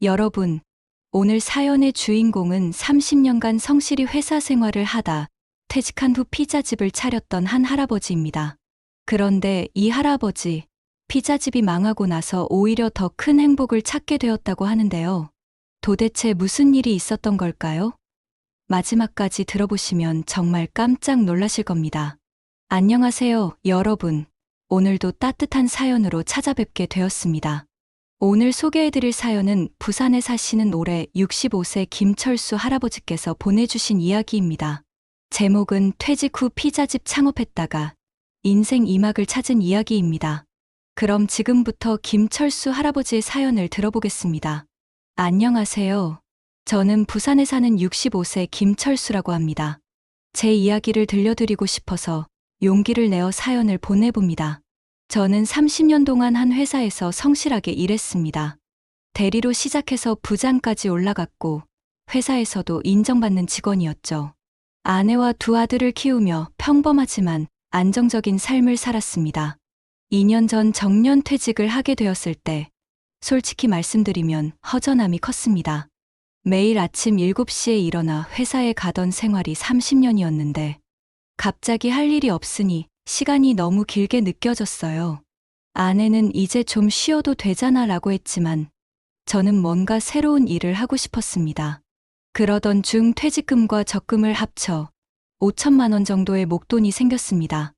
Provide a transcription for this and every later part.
여러분, 오늘 사연의 주인공은 30년간 성실히 회사 생활을 하다 퇴직한 후 피자집을 차렸던 한 할아버지입니다. 그런데 이 할아버지, 피자집이 망하고 나서 오히려 더 큰 행복을 찾게 되었다고 하는데요. 도대체 무슨 일이 있었던 걸까요? 마지막까지 들어보시면 정말 깜짝 놀라실 겁니다. 안녕하세요, 여러분. 오늘도 따뜻한 사연으로 찾아뵙게 되었습니다. 오늘 소개해드릴 사연은 부산에 사시는 올해 65세 김철수 할아버지께서 보내주신 이야기입니다. 제목은 퇴직 후 피자집 창업했다가 인생 2막을 찾은 이야기입니다. 그럼 지금부터 김철수 할아버지의 사연을 들어보겠습니다. 안녕하세요. 저는 부산에 사는 65세 김철수라고 합니다. 제 이야기를 들려드리고 싶어서 용기를 내어 사연을 보내봅니다. 저는 30년 동안 한 회사에서 성실하게 일했습니다. 대리로 시작해서 부장까지 올라갔고 회사에서도 인정받는 직원이었죠. 아내와 두 아들을 키우며 평범하지만 안정적인 삶을 살았습니다. 2년 전 정년 퇴직을 하게 되었을 때 솔직히 말씀드리면 허전함이 컸습니다. 매일 아침 7시에 일어나 회사에 가던 생활이 30년이었는데 갑자기 할 일이 없으니 시간이 너무 길게 느껴졌어요. 아내는 이제 좀 쉬어도 되잖아 라고 했지만 저는 뭔가 새로운 일을 하고 싶었습니다. 그러던 중 퇴직금과 적금을 합쳐 5천만 원 정도의 목돈이 생겼습니다.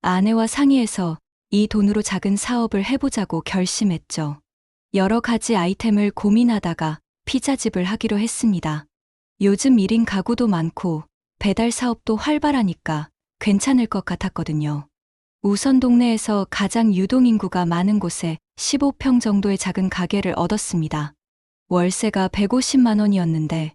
아내와 상의해서 이 돈으로 작은 사업을 해보자고 결심했죠. 여러 가지 아이템을 고민하다가 피자집을 하기로 했습니다. 요즘 1인 가구도 많고 배달 사업도 활발하니까 괜찮을 것 같았거든요. 우선 동네에서 가장 유동인구가 많은 곳에 15평 정도의 작은 가게를 얻었습니다. 월세가 150만 원이었는데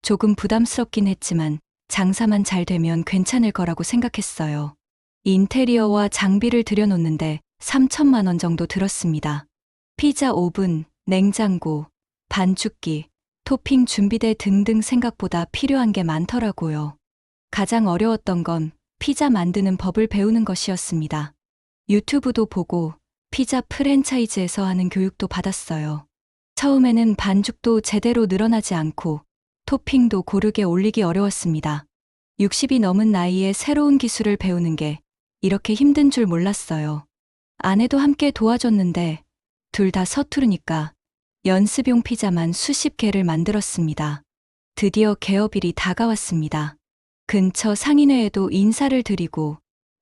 조금 부담스럽긴 했지만 장사만 잘 되면 괜찮을 거라고 생각했어요. 인테리어와 장비를 들여놓는데 3천만 원 정도 들었습니다. 피자 오븐, 냉장고, 반죽기, 토핑 준비대 등등 생각보다 필요한 게 많더라고요. 가장 어려웠던 건 피자 만드는 법을 배우는 것이었습니다. 유튜브도 보고 피자 프랜차이즈에서 하는 교육도 받았어요. 처음에는 반죽도 제대로 늘어나지 않고 토핑도 고르게 올리기 어려웠습니다. 60이 넘은 나이에 새로운 기술을 배우는 게 이렇게 힘든 줄 몰랐어요. 아내도 함께 도와줬는데 둘 다 서투르니까 연습용 피자만 수십 개를 만들었습니다. 드디어 개업일이 다가왔습니다. 근처 상인회에도 인사를 드리고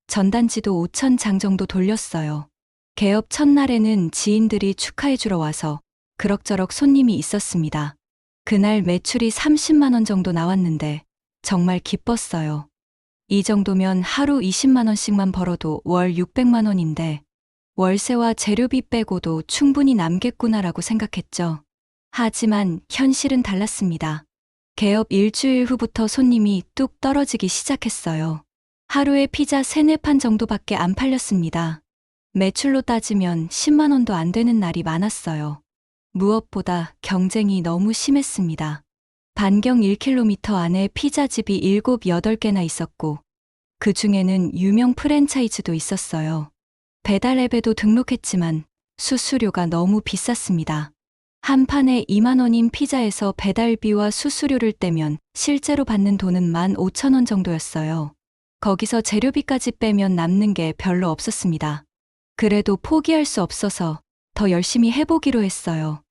전단지도 5,000장 정도 돌렸어요. 개업 첫날에는 지인들이 축하해주러 와서 그럭저럭 손님이 있었습니다. 그날 매출이 30만 원 정도 나왔는데 정말 기뻤어요. 이 정도면 하루 20만 원씩만 벌어도 월 600만 원인데 월세와 재료비 빼고도 충분히 남겠구나라고 생각했죠. 하지만 현실은 달랐습니다. 개업 일주일 후부터 손님이 뚝 떨어지기 시작했어요. 하루에 피자 3-4판 정도밖에 안 팔렸습니다. 매출로 따지면 10만 원도 안 되는 날이 많았어요. 무엇보다 경쟁이 너무 심했습니다. 반경 1km 안에 피자집이 7-8개나 있었고 그 중에는 유명 프랜차이즈도 있었어요. 배달 앱에도 등록했지만 수수료가 너무 비쌌습니다. 한 판에 2만 원인 피자에서 배달비와 수수료를 떼면 실제로 받는 돈은 15,000원 정도였어요. 거기서 재료비까지 빼면 남는 게 별로 없었습니다. 그래도 포기할 수 없어서 더 열심히 해보기로 했어요.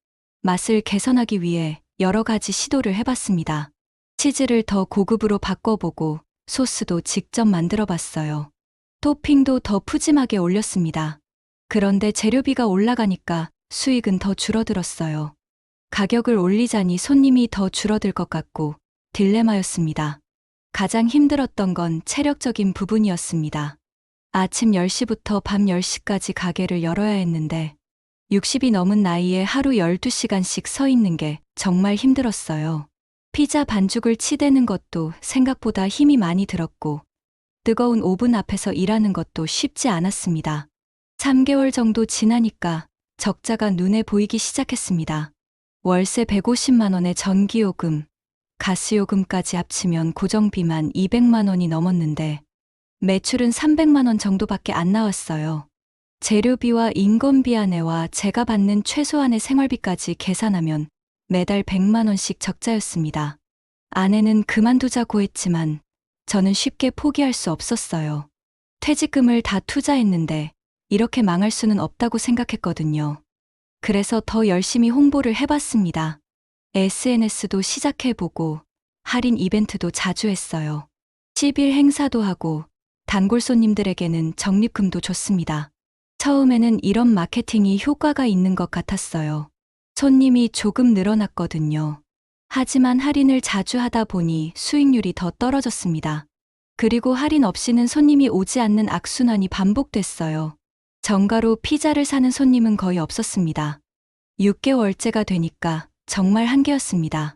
맛을 개선하기 위해 여러 가지 시도를 해봤습니다. 치즈를 더 고급으로 바꿔보고 소스도 직접 만들어봤어요. 토핑도 더 푸짐하게 올렸습니다. 그런데 재료비가 올라가니까 수익은 더 줄어들었어요. 가격을 올리자니 손님이 더 줄어들 것 같고 딜레마였습니다. 가장 힘들었던 건 체력적인 부분이었습니다. 아침 10시부터 밤 10시까지 가게를 열어야 했는데 60이 넘은 나이에 하루 12시간씩 서 있는 게 정말 힘들었어요. 피자 반죽을 치대는 것도 생각보다 힘이 많이 들었고 뜨거운 오븐 앞에서 일하는 것도 쉽지 않았습니다. 3개월 정도 지나니까 적자가 눈에 보이기 시작했습니다. 월세 150만 원의 전기요금, 가스요금까지 합치면 고정비만 200만 원이 넘었는데 매출은 300만 원 정도밖에 안 나왔어요. 재료비와 인건비 안에와 제가 받는 최소한의 생활비까지 계산하면 매달 100만 원씩 적자였습니다. 아내는 그만두자고 했지만 저는 쉽게 포기할 수 없었어요. 퇴직금을 다 투자했는데 이렇게 망할 수는 없다고 생각했거든요. 그래서 더 열심히 홍보를 해봤습니다. SNS도 시작해보고 할인 이벤트도 자주 했어요. 10일 행사도 하고 단골 손님들에게는 적립금도 줬습니다. 처음에는 이런 마케팅이 효과가 있는 것 같았어요. 손님이 조금 늘어났거든요. 하지만 할인을 자주 하다 보니 수익률이 더 떨어졌습니다. 그리고 할인 없이는 손님이 오지 않는 악순환이 반복됐어요. 정가로 피자를 사는 손님은 거의 없었습니다. 6개월째가 되니까 정말 한계였습니다.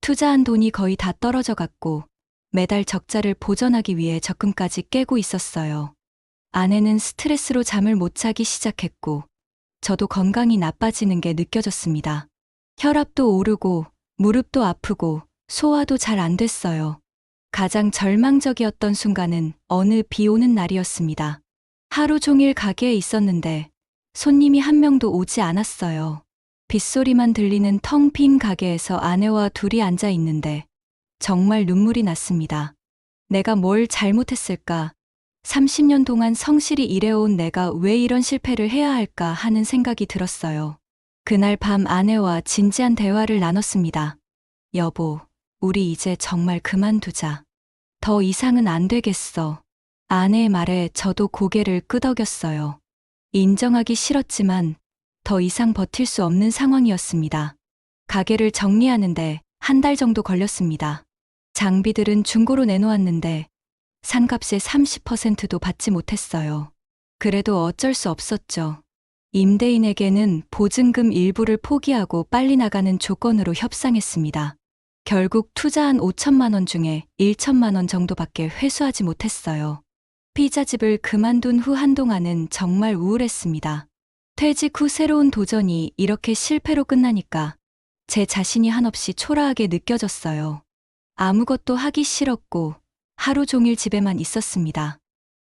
투자한 돈이 거의 다 떨어져 갔고 매달 적자를 보전하기 위해 적금까지 깨고 있었어요. 아내는 스트레스로 잠을 못 자기 시작했고 저도 건강이 나빠지는 게 느껴졌습니다. 혈압도 오르고 무릎도 아프고 소화도 잘 안 됐어요. 가장 절망적이었던 순간은 어느 비 오는 날이었습니다. 하루 종일 가게에 있었는데 손님이 한 명도 오지 않았어요. 빗소리만 들리는 텅 빈 가게에서 아내와 둘이 앉아 있는데 정말 눈물이 났습니다. 내가 뭘 잘못했을까? 30년 동안 성실히 일해온 내가 왜 이런 실패를 해야 할까 하는 생각이 들었어요. 그날 밤 아내와 진지한 대화를 나눴습니다. 여보, 우리 이제 정말 그만두자. 더 이상은 안 되겠어. 아내의 말에 저도 고개를 끄덕였어요. 인정하기 싫었지만 더 이상 버틸 수 없는 상황이었습니다. 가게를 정리하는데 한 달 정도 걸렸습니다. 장비들은 중고로 내놓았는데 상값의 30%도 받지 못했어요. 그래도 어쩔 수 없었죠. 임대인에게는 보증금 일부를 포기하고 빨리 나가는 조건으로 협상했습니다. 결국 투자한 5천만 원 중에 1천만 원 정도밖에 회수하지 못했어요. 피자집을 그만둔 후 한동안은 정말 우울했습니다. 퇴직 후 새로운 도전이 이렇게 실패로 끝나니까 제 자신이 한없이 초라하게 느껴졌어요. 아무것도 하기 싫었고 하루 종일 집에만 있었습니다.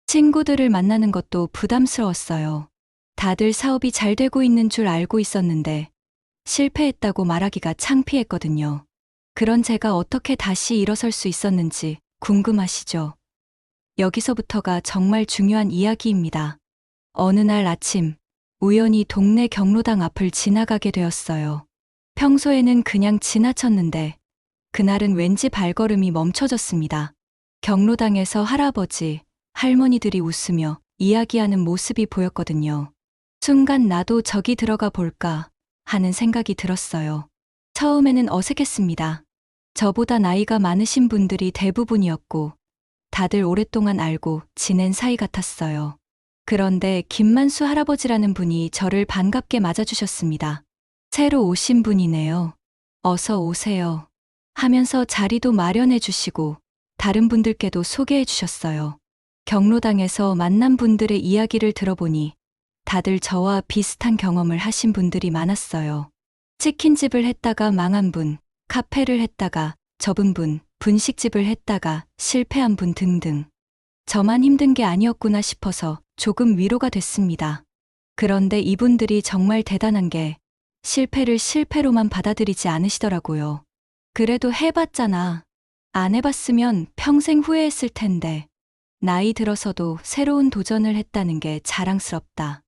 친구들을 만나는 것도 부담스러웠어요. 다들 사업이 잘 되고 있는 줄 알고 있었는데 실패했다고 말하기가 창피했거든요. 그런 제가 어떻게 다시 일어설 수 있었는지 궁금하시죠? 여기서부터가 정말 중요한 이야기입니다. 어느 날 아침 우연히 동네 경로당 앞을 지나가게 되었어요. 평소에는 그냥 지나쳤는데 그날은 왠지 발걸음이 멈춰졌습니다. 경로당에서 할아버지, 할머니들이 웃으며 이야기하는 모습이 보였거든요. 순간 나도 저기 들어가 볼까 하는 생각이 들었어요. 처음에는 어색했습니다. 저보다 나이가 많으신 분들이 대부분이었고 다들 오랫동안 알고 지낸 사이 같았어요. 그런데 김만수 할아버지라는 분이 저를 반갑게 맞아주셨습니다. 새로 오신 분이네요. 어서 오세요. 하면서 자리도 마련해 주시고 다른 분들께도 소개해 주셨어요. 경로당에서 만난 분들의 이야기를 들어보니 다들 저와 비슷한 경험을 하신 분들이 많았어요. 치킨집을 했다가 망한 분, 카페를 했다가 접은 분, 분식집을 했다가 실패한 분 등등. 저만 힘든 게 아니었구나 싶어서 조금 위로가 됐습니다. 그런데 이분들이 정말 대단한 게 실패를 실패로만 받아들이지 않으시더라고요. 그래도 해봤잖아. 안 해봤으면 평생 후회했을 텐데. 나이 들어서도 새로운 도전을 했다는 게 자랑스럽다.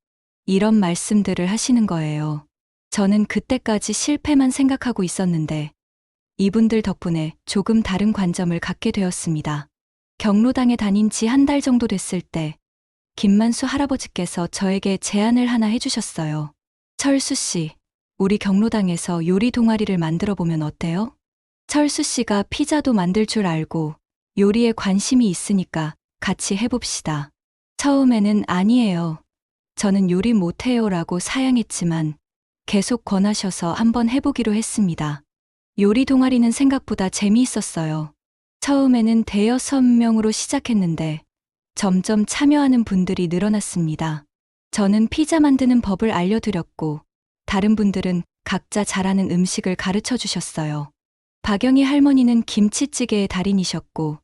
이런 말씀들을 하시는 거예요. 저는 그때까지 실패만 생각하고 있었는데 이분들 덕분에 조금 다른 관점을 갖게 되었습니다. 경로당에 다닌 지 한 달 정도 됐을 때 김만수 할아버지께서 저에게 제안을 하나 해주셨어요. 철수 씨, 우리 경로당에서 요리 동아리를 만들어 보면 어때요? 철수 씨가 피자도 만들 줄 알고 요리에 관심이 있으니까 같이 해봅시다. 처음에는 아니에요. 저는 요리 못해요 라고 사양했지만 계속 권하셔서 한번 해보기로 했습니다. 요리 동아리는 생각보다 재미있었어요. 처음에는 5-6명으로 시작했는데 점점 참여하는 분들이 늘어났습니다. 저는 피자 만드는 법을 알려드렸고 다른 분들은 각자 잘하는 음식을 가르쳐 주셨어요. 박영희 할머니는 김치찌개의 달인이셨고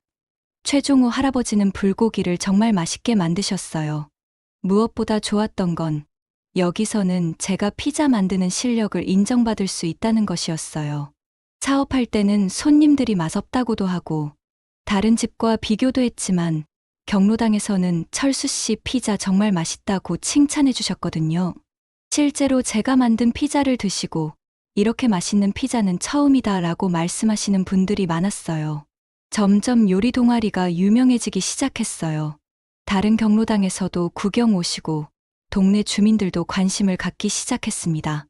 최종호 할아버지는 불고기를 정말 맛있게 만드셨어요. 무엇보다 좋았던 건 여기서는 제가 피자 만드는 실력을 인정받을 수 있다는 것이었어요. 사업할 때는 손님들이 맛없다고도 하고 다른 집과 비교도 했지만 경로당에서는 철수 씨 피자 정말 맛있다고 칭찬해 주셨거든요. 실제로 제가 만든 피자를 드시고 이렇게 맛있는 피자는 처음이다 라고 말씀하시는 분들이 많았어요. 점점 요리 동아리가 유명해지기 시작했어요. 다른 경로당에서도 구경 오시고 동네 주민들도 관심을 갖기 시작했습니다.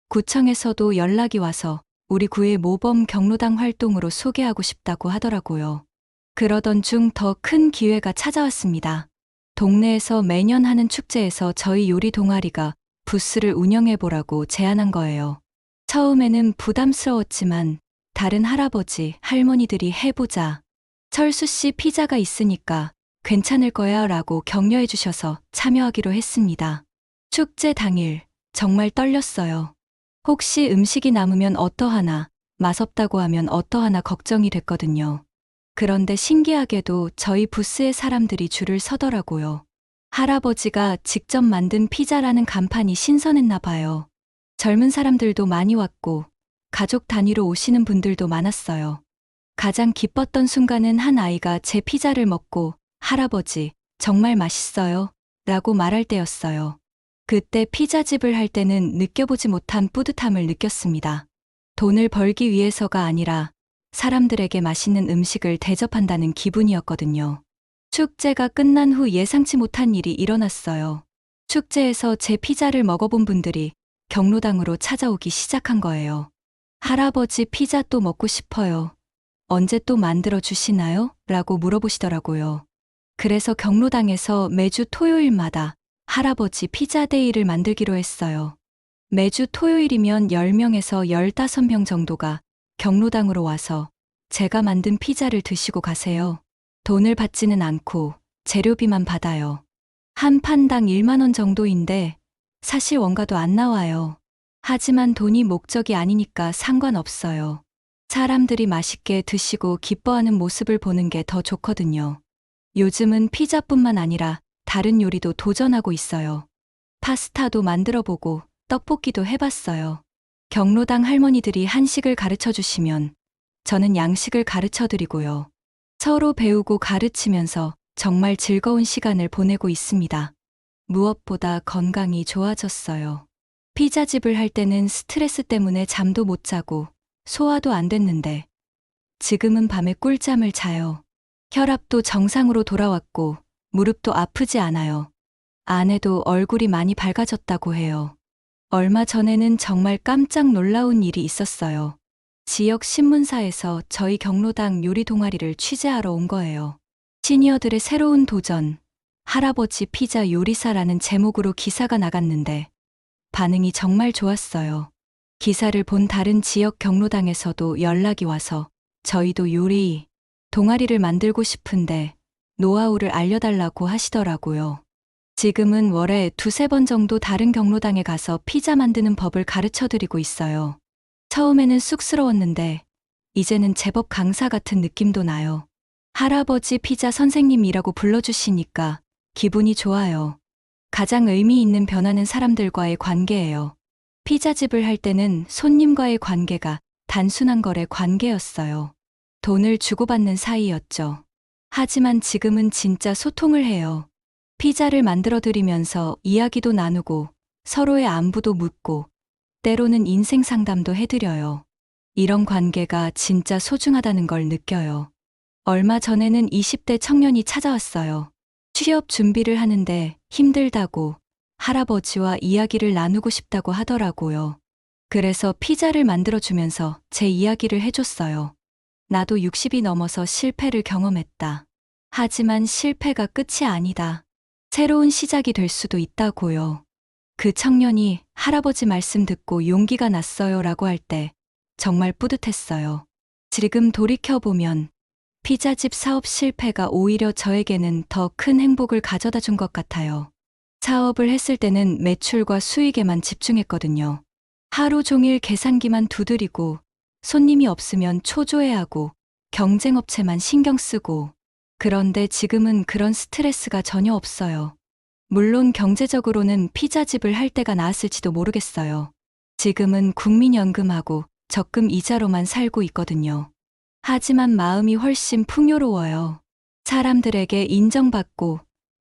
구청에서도 연락이 와서 우리 구의 모범 경로당 활동으로 소개하고 싶다고 하더라고요. 그러던 중 더 큰 기회가 찾아왔습니다. 동네에서 매년 하는 축제에서 저희 요리 동아리가 부스를 운영해보라고 제안한 거예요. 처음에는 부담스러웠지만 다른 할아버지, 할머니들이 해보자. 철수 씨 피자가 있으니까 괜찮을 거야 라고 격려해 주셔서 참여하기로 했습니다. 축제 당일 정말 떨렸어요. 혹시 음식이 남으면 어떠하나, 맛없다고 하면 어떠하나 걱정이 됐거든요. 그런데 신기하게도 저희 부스에 사람들이 줄을 서더라고요. 할아버지가 직접 만든 피자라는 간판이 신선했나 봐요. 젊은 사람들도 많이 왔고 가족 단위로 오시는 분들도 많았어요. 가장 기뻤던 순간은 한 아이가 제 피자를 먹고 할아버지, 정말 맛있어요 라고 말할 때였어요. 그때 피자집을 할 때는 느껴보지 못한 뿌듯함을 느꼈습니다. 돈을 벌기 위해서가 아니라 사람들에게 맛있는 음식을 대접한다는 기분이었거든요. 축제가 끝난 후 예상치 못한 일이 일어났어요. 축제에서 제 피자를 먹어본 분들이 경로당으로 찾아오기 시작한 거예요. 할아버지 피자 또 먹고 싶어요. 언제 또 만들어 주시나요? 라고 물어보시더라고요. 그래서 경로당에서 매주 토요일마다 할아버지 피자데이를 만들기로 했어요. 매주 토요일이면 10명에서 15명 정도가 경로당으로 와서 제가 만든 피자를 드시고 가세요. 돈을 받지는 않고 재료비만 받아요. 한 판당 1만 원 정도인데 사실 원가도 안 나와요. 하지만 돈이 목적이 아니니까 상관없어요. 사람들이 맛있게 드시고 기뻐하는 모습을 보는 게 더 좋거든요. 요즘은 피자뿐만 아니라 다른 요리도 도전하고 있어요. 파스타도 만들어보고 떡볶이도 해봤어요. 경로당 할머니들이 한식을 가르쳐 주시면 저는 양식을 가르쳐 드리고요. 서로 배우고 가르치면서 정말 즐거운 시간을 보내고 있습니다. 무엇보다 건강이 좋아졌어요. 피자집을 할 때는 스트레스 때문에 잠도 못 자고 소화도 안 됐는데 지금은 밤에 꿀잠을 자요. 혈압도 정상으로 돌아왔고 무릎도 아프지 않아요. 아내도 얼굴이 많이 밝아졌다고 해요. 얼마 전에는 정말 깜짝 놀라운 일이 있었어요. 지역 신문사에서 저희 경로당 요리 동아리를 취재하러 온 거예요. 시니어들의 새로운 도전, 할아버지 피자 요리사라는 제목으로 기사가 나갔는데 반응이 정말 좋았어요. 기사를 본 다른 지역 경로당에서도 연락이 와서 저희도 요리 동아리를 만들고 싶은데 노하우를 알려달라고 하시더라고요. 지금은 월에 2~3번 정도 다른 경로당에 가서 피자 만드는 법을 가르쳐 드리고 있어요. 처음에는 쑥스러웠는데 이제는 제법 강사 같은 느낌도 나요. 할아버지 피자 선생님이라고 불러주시니까 기분이 좋아요. 가장 의미 있는 변화는 사람들과의 관계예요. 피자집을 할 때는 손님과의 관계가 단순한 거래 관계였어요. 돈을 주고받는 사이였죠. 하지만 지금은 진짜 소통을 해요. 피자를 만들어 드리면서 이야기도 나누고 서로의 안부도 묻고 때로는 인생 상담도 해드려요. 이런 관계가 진짜 소중하다는 걸 느껴요. 얼마 전에는 20대 청년이 찾아왔어요. 취업 준비를 하는데 힘들다고 할아버지와 이야기를 나누고 싶다고 하더라고요. 그래서 피자를 만들어주면서 제 이야기를 해줬어요. 나도 60이 넘어서 실패를 경험했다. 하지만 실패가 끝이 아니다. 새로운 시작이 될 수도 있다고요. 그 청년이 할아버지 말씀 듣고 용기가 났어요 라고 할 때 정말 뿌듯했어요. 지금 돌이켜보면 피자집 사업 실패가 오히려 저에게는 더 큰 행복을 가져다 준 것 같아요. 사업을 했을 때는 매출과 수익에만 집중했거든요. 하루 종일 계산기만 두드리고 손님이 없으면 초조해하고 경쟁업체만 신경 쓰고 그런데 지금은 그런 스트레스가 전혀 없어요. 물론 경제적으로는 피자집을 할 때가 나았을지도 모르겠어요. 지금은 국민연금하고 적금 이자로만 살고 있거든요. 하지만 마음이 훨씬 풍요로워요. 사람들에게 인정받고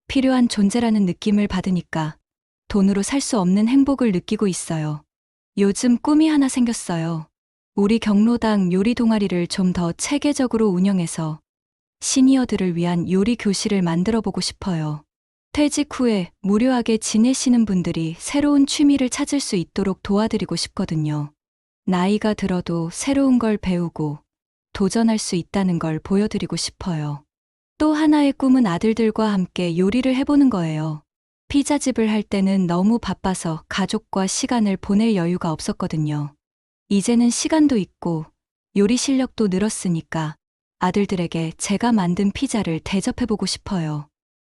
필요한 존재라는 느낌을 받으니까 돈으로 살 수 없는 행복을 느끼고 있어요. 요즘 꿈이 하나 생겼어요. 우리 경로당 요리 동아리를 좀 더 체계적으로 운영해서 시니어들을 위한 요리 교실을 만들어 보고 싶어요. 퇴직 후에 무료하게 지내시는 분들이 새로운 취미를 찾을 수 있도록 도와드리고 싶거든요. 나이가 들어도 새로운 걸 배우고 도전할 수 있다는 걸 보여드리고 싶어요. 또 하나의 꿈은 아들들과 함께 요리를 해보는 거예요. 피자집을 할 때는 너무 바빠서 가족과 시간을 보낼 여유가 없었거든요. 이제는 시간도 있고 요리 실력도 늘었으니까 아들들에게 제가 만든 피자를 대접해보고 싶어요.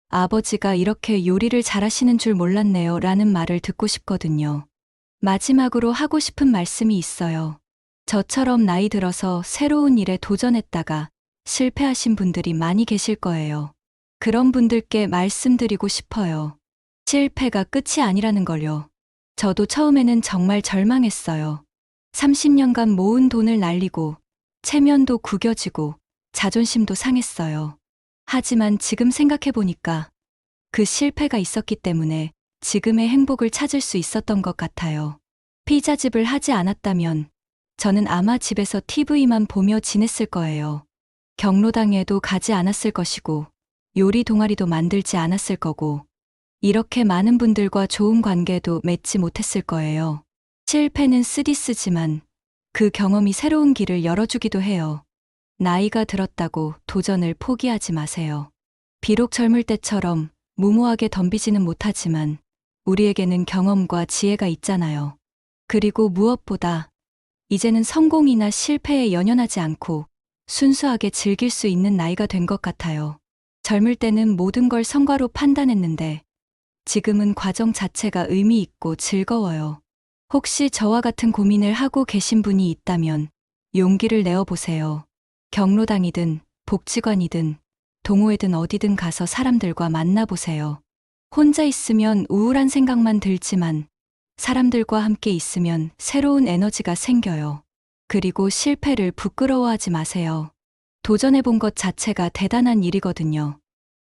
아버지가 이렇게 요리를 잘하시는 줄 몰랐네요 라는 말을 듣고 싶거든요. 마지막으로 하고 싶은 말씀이 있어요. 저처럼 나이 들어서 새로운 일에 도전했다가 실패하신 분들이 많이 계실 거예요. 그런 분들께 말씀드리고 싶어요. 실패가 끝이 아니라는 걸요. 저도 처음에는 정말 절망했어요. 30년간 모은 돈을 날리고 체면도 구겨지고 자존심도 상했어요. 하지만 지금 생각해보니까 그 실패가 있었기 때문에 지금의 행복을 찾을 수 있었던 것 같아요. 피자집을 하지 않았다면 저는 아마 집에서 TV만 보며 지냈을 거예요. 경로당에도 가지 않았을 것이고 요리 동아리도 만들지 않았을 거고 이렇게 많은 분들과 좋은 관계도 맺지 못했을 거예요. 실패는 쓰디쓰지만 그 경험이 새로운 길을 열어주기도 해요. 나이가 들었다고 도전을 포기하지 마세요. 비록 젊을 때처럼 무모하게 덤비지는 못하지만 우리에게는 경험과 지혜가 있잖아요. 그리고 무엇보다 이제는 성공이나 실패에 연연하지 않고 순수하게 즐길 수 있는 나이가 된 것 같아요. 젊을 때는 모든 걸 성과로 판단했는데 지금은 과정 자체가 의미 있고 즐거워요. 혹시 저와 같은 고민을 하고 계신 분이 있다면 용기를 내어보세요. 경로당이든 복지관이든 동호회든 어디든 가서 사람들과 만나보세요. 혼자 있으면 우울한 생각만 들지만 사람들과 함께 있으면 새로운 에너지가 생겨요. 그리고 실패를 부끄러워하지 마세요. 도전해본 것 자체가 대단한 일이거든요.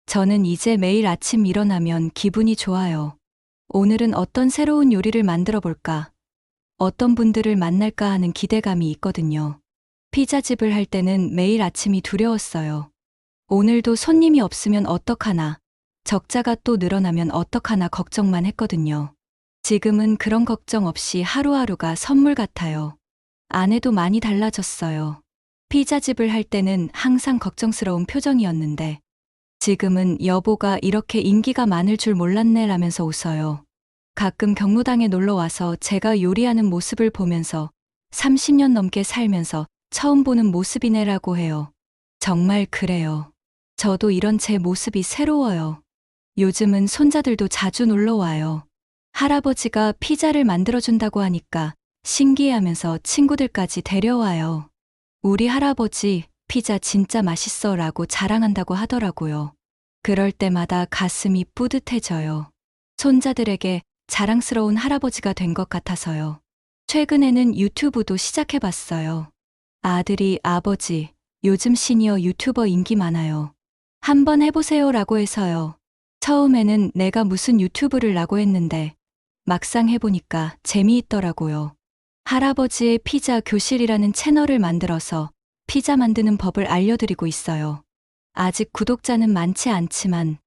저는 이제 매일 아침 일어나면 기분이 좋아요. 오늘은 어떤 새로운 요리를 만들어 볼까? 어떤 분들을 만날까 하는 기대감이 있거든요. 피자집을 할 때는 매일 아침이 두려웠어요. 오늘도 손님이 없으면 어떡하나, 적자가 또 늘어나면 어떡하나 걱정만 했거든요. 지금은 그런 걱정 없이 하루하루가 선물 같아요. 아내도 많이 달라졌어요. 피자집을 할 때는 항상 걱정스러운 표정이었는데 지금은 여보가 이렇게 인기가 많을 줄 몰랐네 라면서 웃어요. 가끔 경로당에 놀러 와서 제가 요리하는 모습을 보면서 30년 넘게 살면서 처음 보는 모습이네라고 해요. 정말 그래요. 저도 이런 제 모습이 새로워요. 요즘은 손자들도 자주 놀러 와요. 할아버지가 피자를 만들어준다고 하니까 신기해하면서 친구들까지 데려와요. 우리 할아버지 피자 진짜 맛있어 라고 자랑한다고 하더라고요. 그럴 때마다 가슴이 뿌듯해져요. 손자들에게 자랑스러운 할아버지가 된 것 같아서요. 최근에는 유튜브도 시작해봤어요. 아들이 아버지, 요즘 시니어 유튜버 인기 많아요. 한번 해보세요 라고 해서요. 처음에는 내가 무슨 유튜브를 라고 했는데 막상 해보니까 재미있더라고요. 할아버지의 피자 교실이라는 채널을 만들어서 피자 만드는 법을 알려드리고 있어요. 아직 구독자는 많지 않지만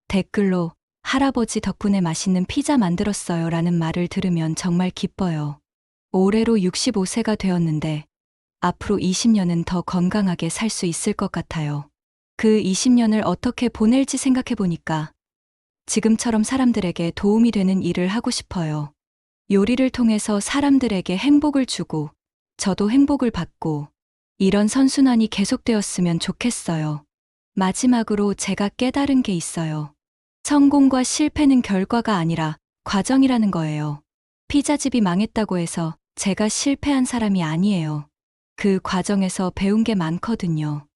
댓글로 할아버지 덕분에 맛있는 피자 만들었어요 라는 말을 들으면 정말 기뻐요. 올해로 65세가 되었는데 앞으로 20년은 더 건강하게 살 수 있을 것 같아요. 그 20년을 어떻게 보낼지 생각해보니까 지금처럼 사람들에게 도움이 되는 일을 하고 싶어요. 요리를 통해서 사람들에게 행복을 주고 저도 행복을 받고 이런 선순환이 계속되었으면 좋겠어요. 마지막으로 제가 깨달은 게 있어요. 성공과 실패는 결과가 아니라 과정이라는 거예요. 피자집이 망했다고 해서 제가 실패한 사람이 아니에요. 그 과정에서 배운 게 많거든요.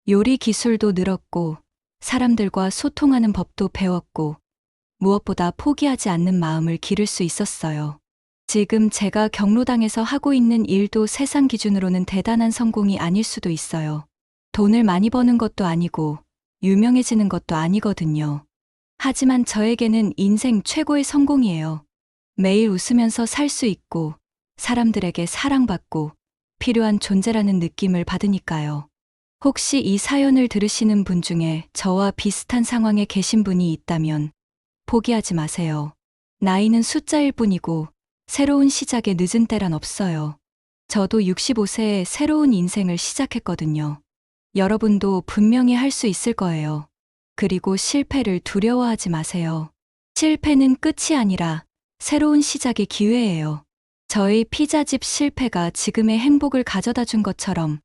요리 기술도 늘었고, 사람들과 소통하는 법도 배웠고, 무엇보다 포기하지 않는 마음을 기를 수 있었어요. 지금 제가 경로당에서 하고 있는 일도 세상 기준으로는 대단한 성공이 아닐 수도 있어요. 돈을 많이 버는 것도 아니고 유명해지는 것도 아니거든요. 하지만 저에게는 인생 최고의 성공이에요. 매일 웃으면서 살 수 있고 사람들에게 사랑받고 필요한 존재라는 느낌을 받으니까요. 혹시 이 사연을 들으시는 분 중에 저와 비슷한 상황에 계신 분이 있다면 포기하지 마세요. 나이는 숫자일 뿐이고 새로운 시작에 늦은 때란 없어요. 저도 65세에 새로운 인생을 시작했거든요. 여러분도 분명히 할 수 있을 거예요. 그리고 실패를 두려워하지 마세요. 실패는 끝이 아니라 새로운 시작의 기회예요. 저의 피자집 실패가 지금의 행복을 가져다 준 것처럼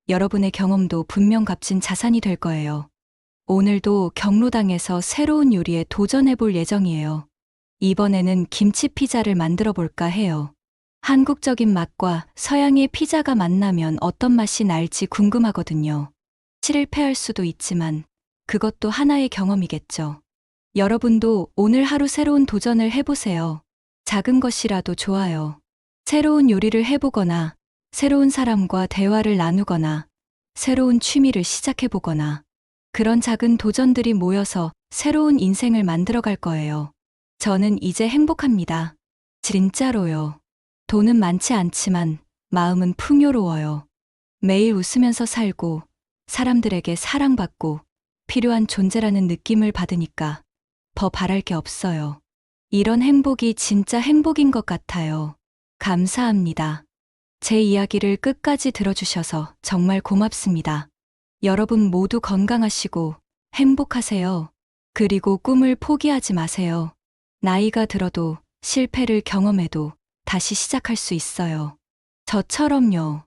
여러분의 경험도 분명 값진 자산이 될 거예요. 오늘도 경로당에서 새로운 요리에 도전해 볼 예정이에요. 이번에는 김치 피자를 만들어 볼까 해요. 한국적인 맛과 서양의 피자가 만나면 어떤 맛이 날지 궁금하거든요. 실패할 수도 있지만 그것도 하나의 경험이겠죠. 여러분도 오늘 하루 새로운 도전을 해보세요. 작은 것이라도 좋아요. 새로운 요리를 해보거나, 새로운 사람과 대화를 나누거나, 새로운 취미를 시작해보거나, 그런 작은 도전들이 모여서 새로운 인생을 만들어갈 거예요. 저는 이제 행복합니다. 진짜로요. 돈은 많지 않지만 마음은 풍요로워요. 매일 웃으면서 살고 사람들에게 사랑받고 필요한 존재라는 느낌을 받으니까 더 바랄 게 없어요. 이런 행복이 진짜 행복인 것 같아요. 감사합니다. 제 이야기를 끝까지 들어주셔서 정말 고맙습니다. 여러분 모두 건강하시고 행복하세요. 그리고 꿈을 포기하지 마세요. 나이가 들어도 실패를 경험해도 다시 시작할 수 있어요. 저처럼요.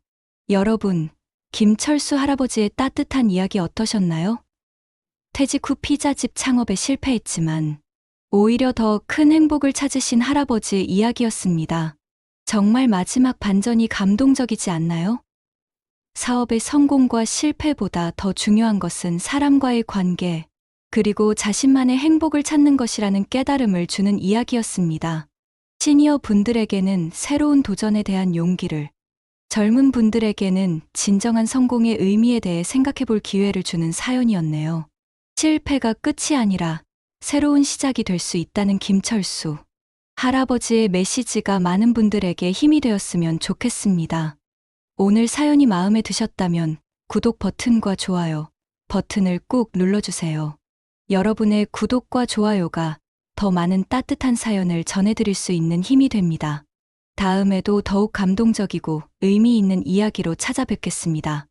여러분, 김철수 할아버지의 따뜻한 이야기 어떠셨나요? 퇴직 후 피자집 창업에 실패했지만 오히려 더 큰 행복을 찾으신 할아버지의 이야기였습니다. 정말 마지막 반전이 감동적이지 않나요? 사업의 성공과 실패보다 더 중요한 것은 사람과의 관계, 그리고 자신만의 행복을 찾는 것이라는 깨달음을 주는 이야기였습니다. 시니어 분들에게는 새로운 도전에 대한 용기를, 젊은 분들에게는 진정한 성공의 의미에 대해 생각해 볼 기회를 주는 사연이었네요. 실패가 끝이 아니라 새로운 시작이 될 수 있다는 김철수 할아버지의 메시지가 많은 분들에게 힘이 되었으면 좋겠습니다. 오늘 사연이 마음에 드셨다면 구독 버튼과 좋아요 버튼을 꾹 눌러주세요. 여러분의 구독과 좋아요가 더 많은 따뜻한 사연을 전해드릴 수 있는 힘이 됩니다. 다음에도 더욱 감동적이고 의미 있는 이야기로 찾아뵙겠습니다.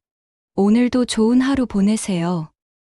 오늘도 좋은 하루 보내세요.